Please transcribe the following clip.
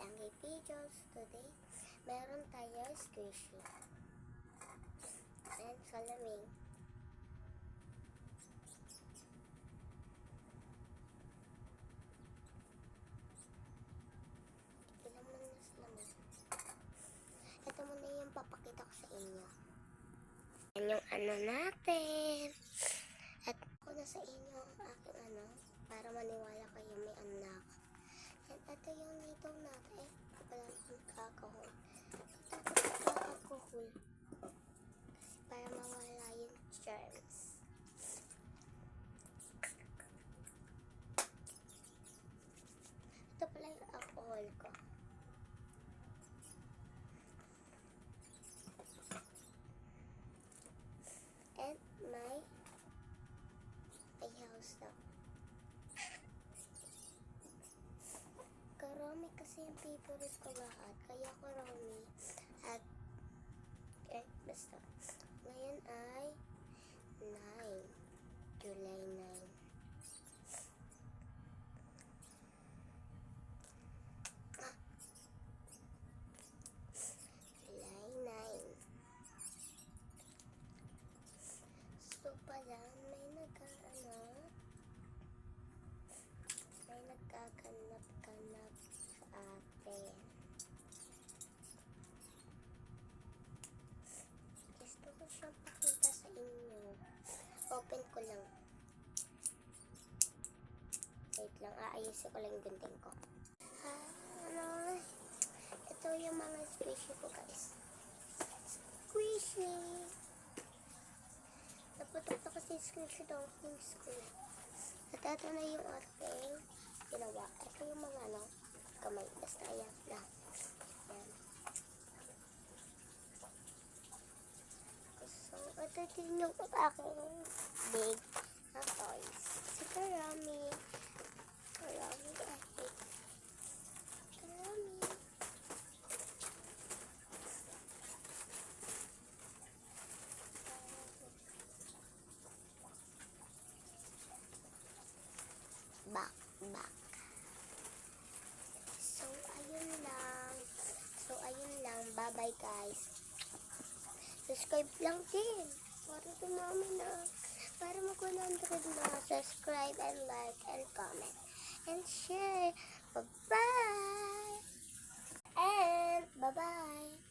Langay Videos. Today, meron tayo squishy and salamin. Ilan mo na salamin. Ito muna yung papakita ko sa inyo. Yan yung ano natin. At ako na sa inyo ang aking ano, para maniwala kayo may anak. At ito yung nito natin. Wala akong kakahol. Kakahol. Kasi para mawala yung germs. Ito pala yung alcohol ko. And my house na. Karami kasi yung favorite ko lahat. Kaya karami. At, basta. Ngayon ay 9. July 9. July 9. So pala, may nagkakanap-kanap sa atin. Gusto ko siyang pakita sa inyo. Open ko lang. Wait lang, aayusin ko lang yung gunting ko. Ito yung mga squishy ko, guys. Squishy! Naputok na kasi squishy dumplings ko. At ito na yung ating ginawa. Ito yung mga kamay. Basta ayan lang. Ayan. So, ito din yung aking big na toys. Si Karami. Karami. Karami. Back. So, ayun lang. Bye-bye, guys. Subscribe lang din. Para tumami na. Para mag-100 na. Subscribe and like and comment. And share. Bye-bye. And bye-bye.